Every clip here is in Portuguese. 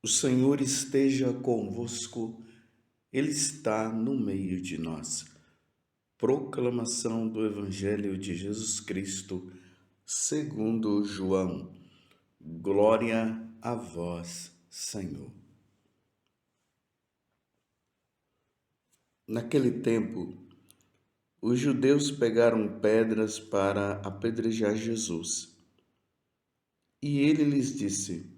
O Senhor esteja convosco, Ele está no meio de nós. Proclamação do Evangelho de Jesus Cristo, segundo João. Glória a vós, Senhor. Naquele tempo, os judeus pegaram pedras para apedrejar Jesus. E ele lhes disse: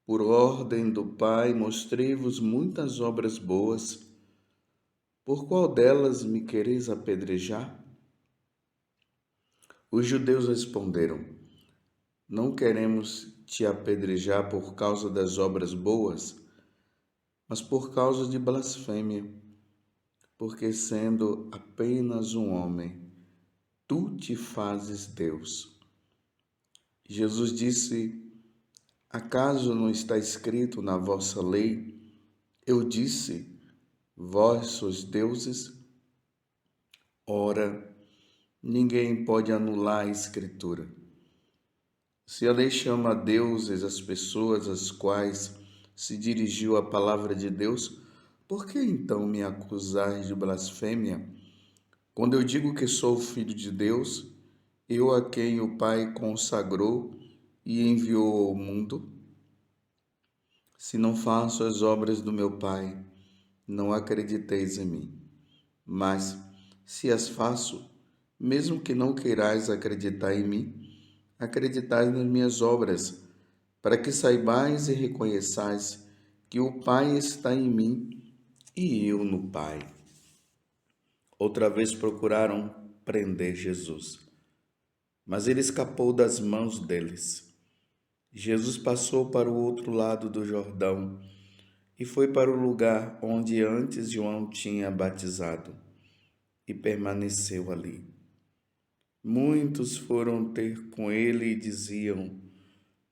Por ordem do Pai, mostrei-vos muitas obras boas. Por qual delas me quereis apedrejar? Os judeus responderam: Não queremos te apedrejar por causa das obras boas, mas por causa de blasfêmia, porque sendo apenas um homem, tu te fazes Deus. Jesus disse: Acaso não está escrito na vossa lei? Eu disse: Vós sois deuses? Ora, ninguém pode anular a Escritura. Se a lei chama deuses as pessoas às quais se dirigiu a palavra de Deus, por que então me acusais de blasfêmia? Quando eu digo que sou filho de Deus, eu a quem o Pai consagrou e enviou ao mundo? Se não faço as obras do meu Pai, não acrediteis em mim. Mas, se as faço, mesmo que não queirais acreditar em mim, acreditai nas minhas obras, para que saibais e reconheçais que o Pai está em mim e eu no Pai. Outra vez procuraram prender Jesus, mas ele escapou das mãos deles. Jesus passou para o outro lado do Jordão e foi para o lugar onde antes João tinha batizado e permaneceu ali. Muitos foram ter com ele e diziam: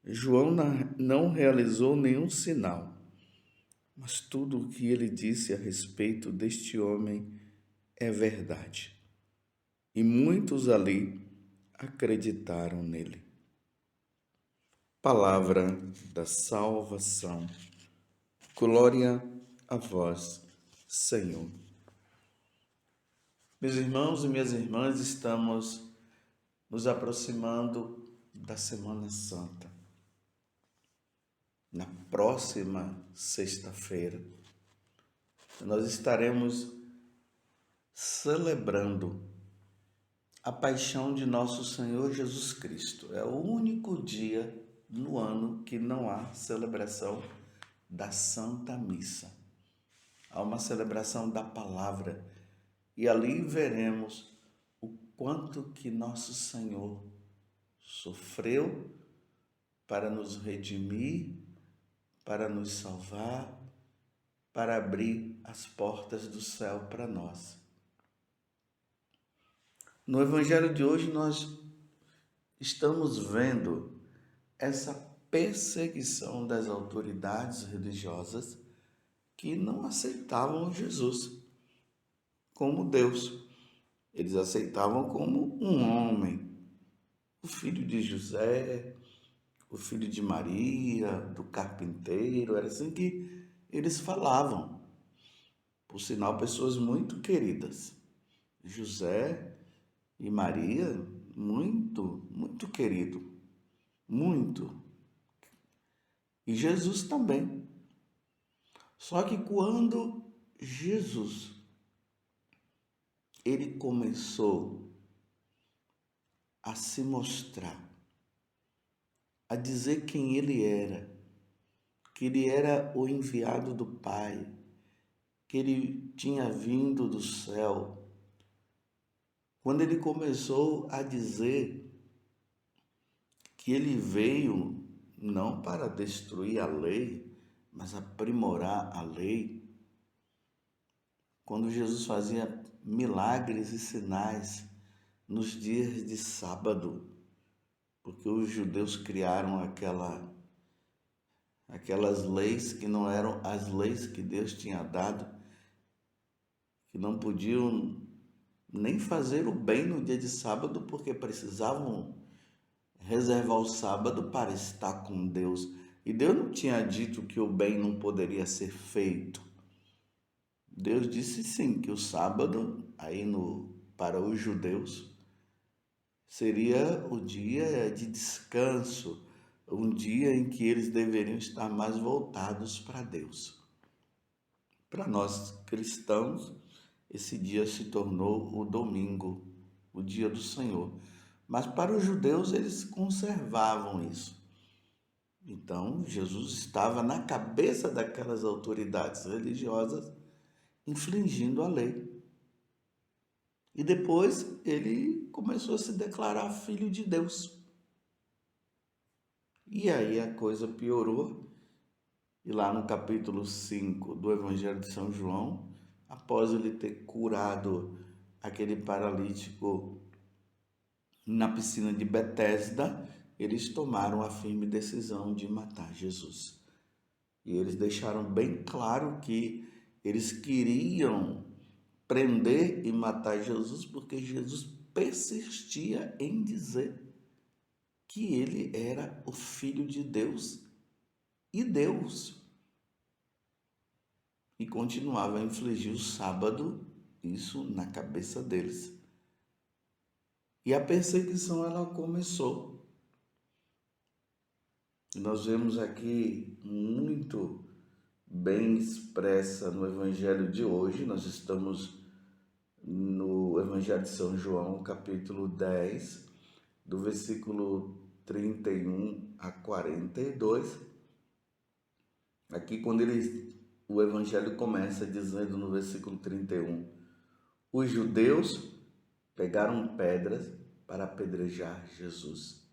João não realizou nenhum sinal, mas tudo o que ele disse a respeito deste homem é verdade. E muitos ali acreditaram nele. Palavra da salvação. Glória a vós, Senhor. Meus irmãos e minhas irmãs, estamos nos aproximando da Semana Santa. Na próxima sexta-feira, nós estaremos celebrando a paixão de nosso Senhor Jesus Cristo. É o único dia no ano que não há celebração da Santa Missa. Há uma celebração da palavra e ali veremos o quanto que nosso Senhor sofreu para nos redimir, para nos salvar, para abrir as portas do céu para nós. No Evangelho de hoje nós estamos vendo essa perseguição das autoridades religiosas que não aceitavam Jesus como Deus. Eles aceitavam como um homem, o filho de José, o filho de Maria, do carpinteiro, era assim que eles falavam. Por sinal, pessoas muito queridas. José e Maria, muito querido, muito. E Jesus também. Só que quando Jesus, ele começou a se mostrar, a dizer quem ele era, que ele era o enviado do Pai, que ele tinha vindo do céu. Quando ele começou a dizer que ele veio não para destruir a lei, mas aprimorar a lei. Quando Jesus fazia milagres e sinais nos dias de sábado, porque os judeus criaram aquelas leis que não eram as leis que Deus tinha dado, que não podiam nem fazer o bem no dia de sábado, porque precisavam reservar o sábado para estar com Deus. E Deus não tinha dito que o bem não poderia ser feito. Deus disse sim, que o sábado, para os judeus, seria o dia de descanso, um dia em que eles deveriam estar mais voltados para Deus. Para nós cristãos, esse dia se tornou o domingo, o dia do Senhor. Mas para os judeus, eles conservavam isso. Então, Jesus estava na cabeça daquelas autoridades religiosas, infringindo a lei. E depois ele começou a se declarar filho de Deus. E aí a coisa piorou. E lá no capítulo 5 do Evangelho de São João, após ele ter curado aquele paralítico na piscina de Betesda, eles tomaram a firme decisão de matar Jesus. E eles deixaram bem claro que eles queriam prender e matar Jesus porque Jesus persistia em dizer que ele era o Filho de Deus e Deus. E continuava a infligir o sábado, isso na cabeça deles. E a perseguição ela começou. Nós vemos aqui muito bem expressa no Evangelho de hoje. Nós estamos no Evangelho de São João, capítulo 10, do versículo 31 a 42. Aqui quando o Evangelho começa dizendo no versículo 31, os judeus pegaram pedras para apedrejar Jesus.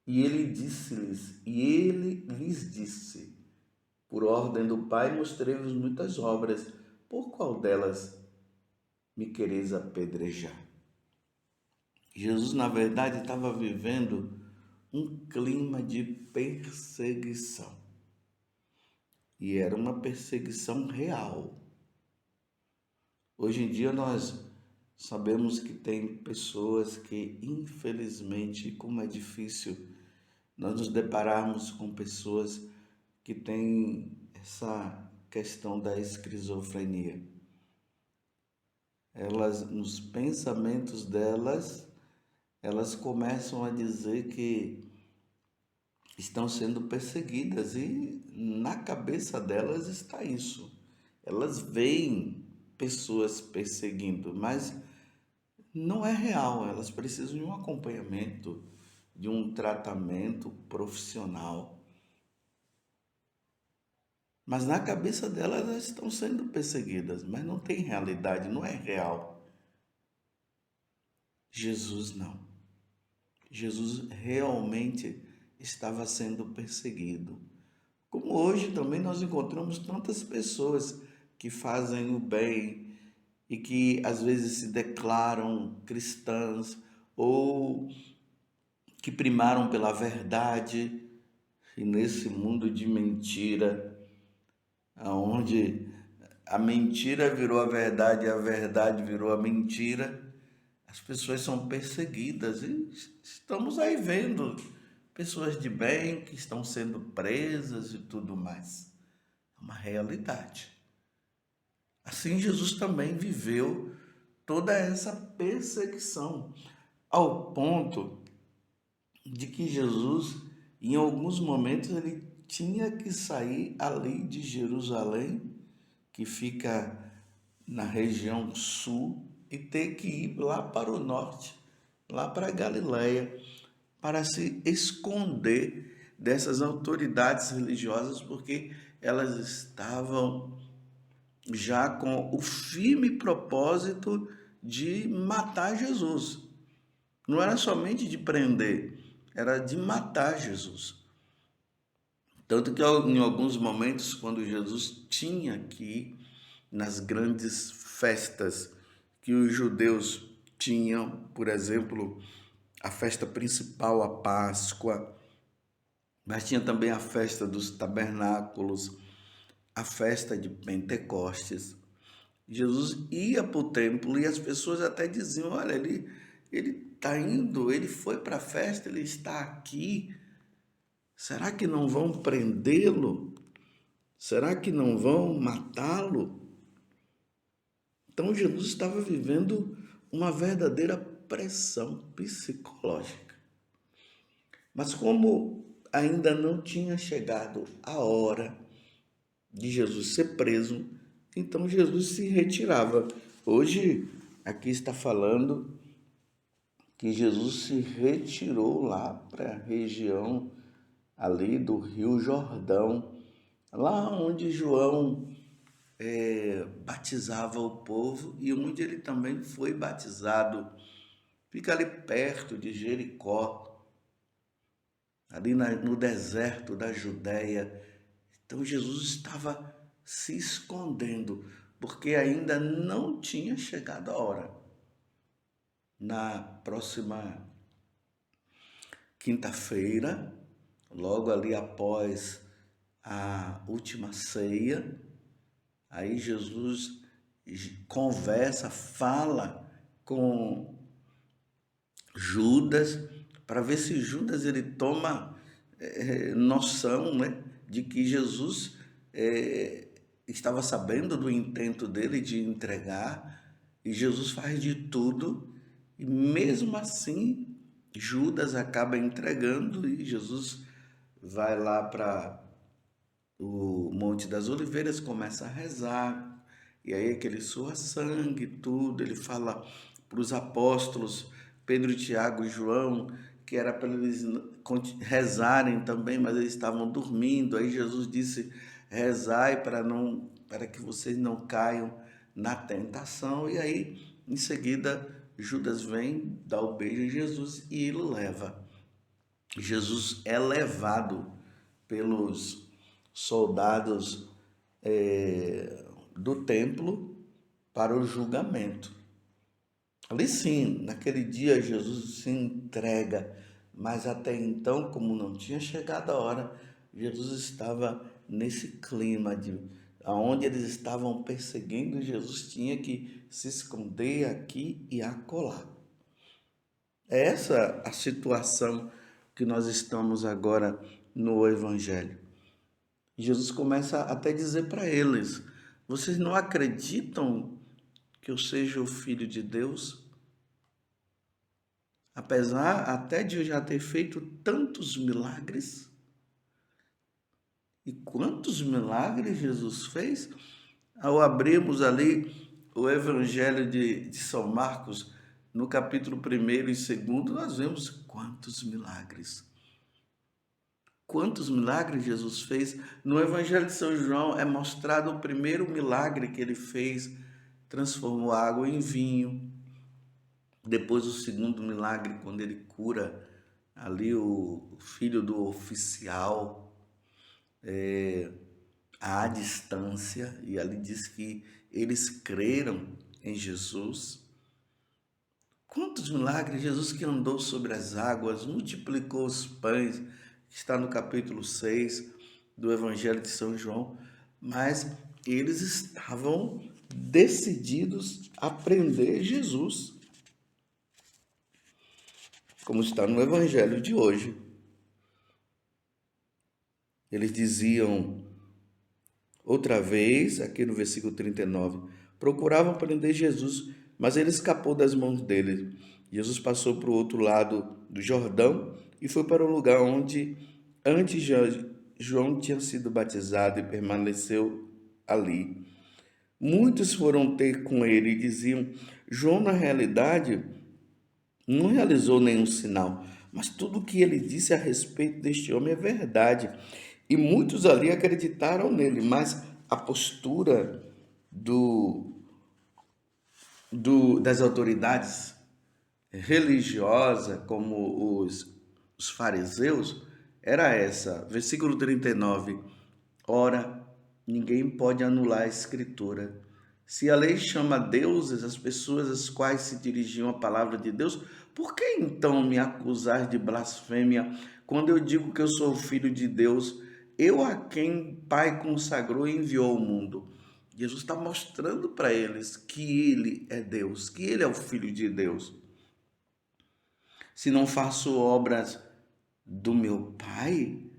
E ele lhes disse, por ordem do Pai, mostrei-vos muitas obras, por qual delas me quereis apedrejar? Jesus, na verdade, estava vivendo um clima de perseguição. E era uma perseguição real. Hoje em dia nós sabemos que tem pessoas que, infelizmente, como é difícil nós nos depararmos com pessoas que têm essa questão da esquizofrenia. Elas, nos pensamentos delas, elas começam a dizer que estão sendo perseguidas e na cabeça delas está isso. Elas veem pessoas perseguindo, mas não é real. Elas precisam de um acompanhamento, de um tratamento profissional. Mas na cabeça delas elas estão sendo perseguidas, mas não tem realidade, não é real. Jesus não. Jesus realmente estava sendo perseguido. Como hoje também nós encontramos tantas pessoas que fazem o bem e que às vezes se declaram cristãs ou que primaram pela verdade, e nesse mundo de mentira, onde a mentira virou a verdade virou a mentira, as pessoas são perseguidas e estamos aí vendo pessoas de bem que estão sendo presas e tudo mais. É uma realidade. Assim, Jesus também viveu toda essa perseguição, ao ponto de que Jesus, em alguns momentos, ele tinha que sair ali de Jerusalém, que fica na região sul, e ter que ir lá para o norte, lá para a Galileia, para se esconder dessas autoridades religiosas, porque elas estavam já com o firme propósito de matar Jesus. Não era somente de prender, era de matar Jesus. Tanto que em alguns momentos, quando Jesus tinha que ir nas grandes festas que os judeus tinham, por exemplo, a festa principal, a Páscoa, mas tinha também a festa dos tabernáculos, a festa de Pentecostes. Jesus ia para o templo e as pessoas até diziam: olha, ele está indo, ele foi para a festa, ele está aqui. Será que não vão prendê-lo? Será que não vão matá-lo? Então Jesus estava vivendo uma verdadeira pressão psicológica. Mas como ainda não tinha chegado a hora de Jesus ser preso, então Jesus se retirava. Hoje, aqui está falando que Jesus se retirou lá para a região ali do Rio Jordão, lá onde João batizava o povo e onde ele também foi batizado. Fica ali perto de Jericó, ali no deserto da Judéia. Então Jesus estava se escondendo, porque ainda não tinha chegado a hora. Na próxima quinta-feira, logo ali após a última ceia, aí Jesus conversa, fala com Judas, para ver se Judas ele toma noção, né, de que Jesus estava sabendo do intento dele de entregar, e Jesus faz de tudo, e mesmo assim Judas acaba entregando, e Jesus vai lá para o Monte das Oliveiras, começa a rezar, e aí que ele soa sangue, tudo, ele fala para os apóstolos, Pedro, Tiago e João, que era para eles rezarem também, mas eles estavam dormindo. Aí Jesus disse: rezai para que vocês não caiam na tentação. E aí, em seguida, Judas vem, dá o beijo em Jesus e ele leva. Jesus é levado pelos soldados do templo para o julgamento. Ali sim, naquele dia Jesus se entrega, mas até então, como não tinha chegado a hora, Jesus estava nesse clima de aonde eles estavam perseguindo, Jesus tinha que se esconder aqui e acolá. É essa a situação que nós estamos agora no Evangelho. Jesus começa até a dizer para eles: vocês não acreditam que eu seja o Filho de Deus? Apesar até de eu já ter feito tantos milagres. E quantos milagres Jesus fez? Ao abrirmos ali o Evangelho de São Marcos, no capítulo 1 e 2, nós vemos quantos milagres. Quantos milagres Jesus fez? No Evangelho de São João é mostrado o primeiro milagre que ele fez, transformou água em vinho. Depois o segundo milagre, quando ele cura ali o filho do oficial à distância, e ali diz que eles creram em Jesus. Quantos milagres! Jesus que andou sobre as águas, multiplicou os pães, está no capítulo 6 do Evangelho de São João, mas eles estavam decididos a prender Jesus, como está no Evangelho de hoje. Eles diziam, outra vez, aqui no versículo 39, procuravam prender Jesus, mas ele escapou das mãos deles. Jesus passou para o outro lado do Jordão e foi para o lugar onde antes João tinha sido batizado e permaneceu ali. Muitos foram ter com ele e diziam: João, na realidade, não realizou nenhum sinal, mas tudo o que ele disse a respeito deste homem é verdade. E muitos ali acreditaram nele, mas a postura das autoridades religiosas, como os fariseus, era essa. Versículo 39. Ora, ninguém pode anular a Escritura. Se a lei chama deuses as pessoas às quais se dirigiam a palavra de Deus, por que então me acusar de blasfêmia quando eu digo que eu sou o filho de Deus, eu a quem o Pai consagrou e enviou ao mundo? Jesus está mostrando para eles que Ele é Deus, que Ele é o Filho de Deus. Se não faço obras do meu Pai,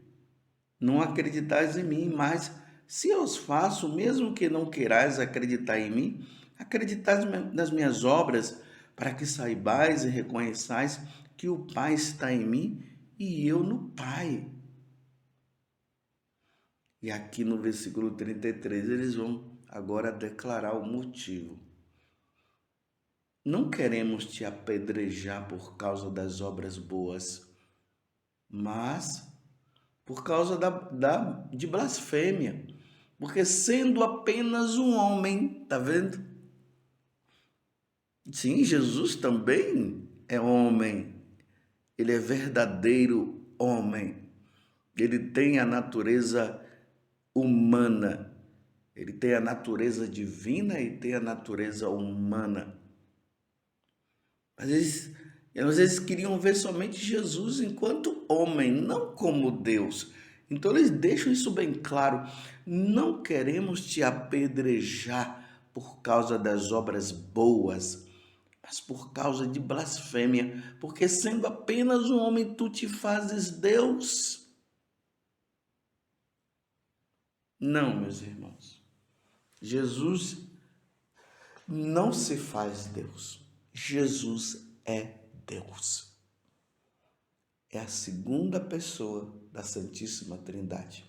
não acreditais em mim, mas se eu os faço, mesmo que não queirais acreditar em mim, acreditai nas minhas obras, para que saibais e reconheçais que o Pai está em mim e eu no Pai. E aqui no versículo 33, eles vão agora declarar o motivo. Não queremos te apedrejar por causa das obras boas, mas por causa de blasfêmia. Porque sendo apenas um homem, tá vendo? Sim, Jesus também é homem. Ele é verdadeiro homem. Ele tem a natureza humana. Ele tem a natureza divina e tem a natureza humana. Às vezes queriam ver somente Jesus enquanto homem, não como Deus. Então eles deixam isso bem claro. Não queremos te apedrejar por causa das obras boas, mas por causa de blasfêmia, porque sendo apenas um homem, tu te fazes Deus. Não, meus irmãos. Jesus não se faz Deus. Jesus é Deus. É a segunda pessoa da Santíssima Trindade.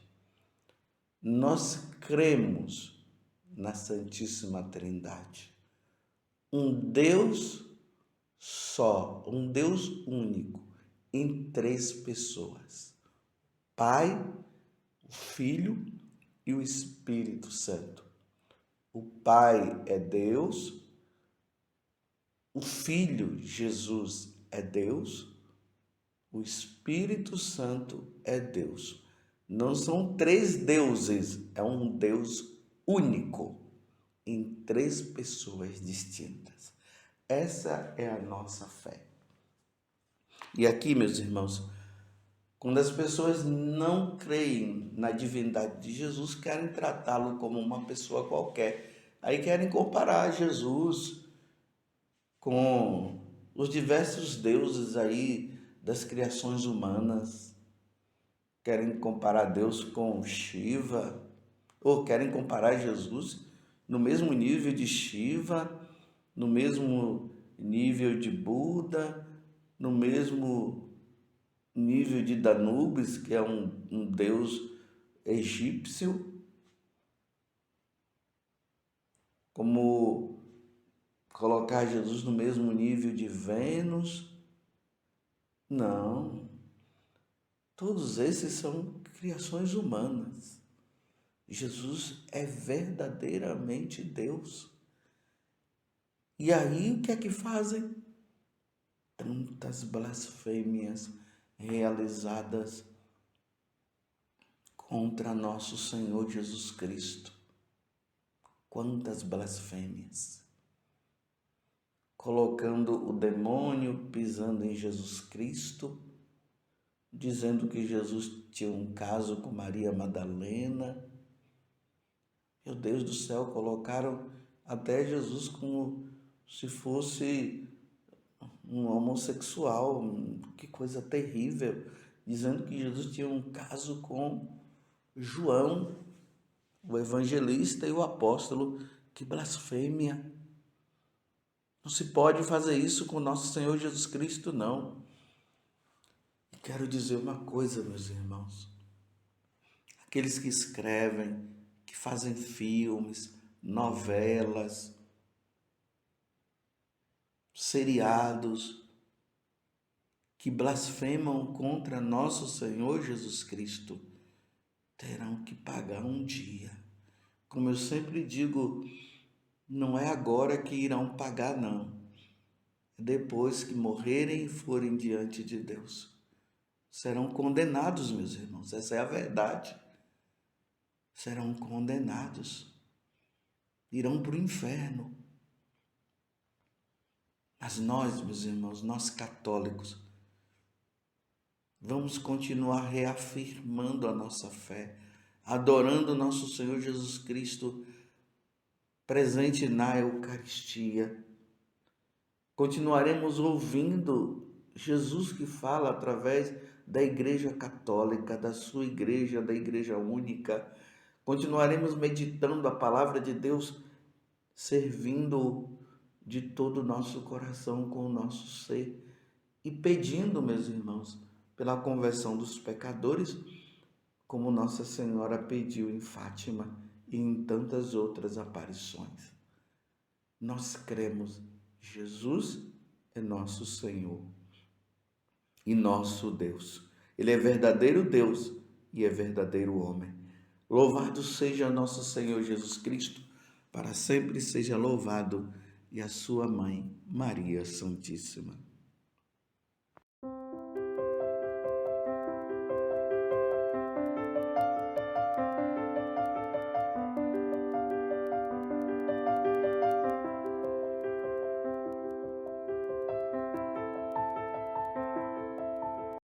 Nós cremos na Santíssima Trindade. Um Deus só, um Deus único, em três pessoas: Pai, o Filho e o Espírito Santo. O Pai é Deus, o Filho, Jesus, é Deus, o Espírito Santo é Deus. Não são três deuses, é um Deus único, em três pessoas distintas. Essa é a nossa fé. E aqui, meus irmãos, quando as pessoas não creem na divindade de Jesus, querem tratá-lo como uma pessoa qualquer. Aí querem comparar Jesus com os diversos deuses aí das criações humanas. Querem comparar Deus com Shiva, ou querem comparar Jesus no mesmo nível de Shiva, no mesmo nível de Buda, no mesmo nível de Danubis, que é um deus egípcio, como colocar Jesus no mesmo nível de Vênus. Não, todos esses são criações humanas. Jesus é verdadeiramente Deus. E aí o que é que fazem? Tantas blasfêmias realizadas contra nosso Senhor Jesus Cristo. Quantas blasfêmias! Colocando o demônio pisando em Jesus Cristo, dizendo que Jesus tinha um caso com Maria Madalena. Meu Deus do céu, colocaram até Jesus como se fosse um homossexual, que coisa terrível, dizendo que Jesus tinha um caso com João, o evangelista e o apóstolo. Que blasfêmia! Não se pode fazer isso com nosso Senhor Jesus Cristo, não. E quero dizer uma coisa, meus irmãos. Aqueles que escrevem, que fazem filmes, novelas, seriados, que blasfemam contra nosso Senhor Jesus Cristo, terão que pagar um dia. Como eu sempre digo, não é agora que irão pagar, não. É depois que morrerem e forem diante de Deus. Serão condenados, meus irmãos. Essa é a verdade. Serão condenados. Irão para o inferno. Mas nós, meus irmãos, nós católicos, vamos continuar reafirmando a nossa fé, adorando nosso Senhor Jesus Cristo presente na Eucaristia. Continuaremos ouvindo Jesus que fala através da Igreja Católica, da sua igreja, da Igreja Única. Continuaremos meditando a palavra de Deus, servindo de todo o nosso coração, com o nosso ser, e pedindo, meus irmãos, pela conversão dos pecadores, como Nossa Senhora pediu em Fátima e em tantas outras aparições. Nós cremos, Jesus é nosso Senhor e nosso Deus. Ele é verdadeiro Deus e é verdadeiro homem. Louvado seja nosso Senhor Jesus Cristo, para sempre seja louvado, e a sua mãe, Maria Santíssima.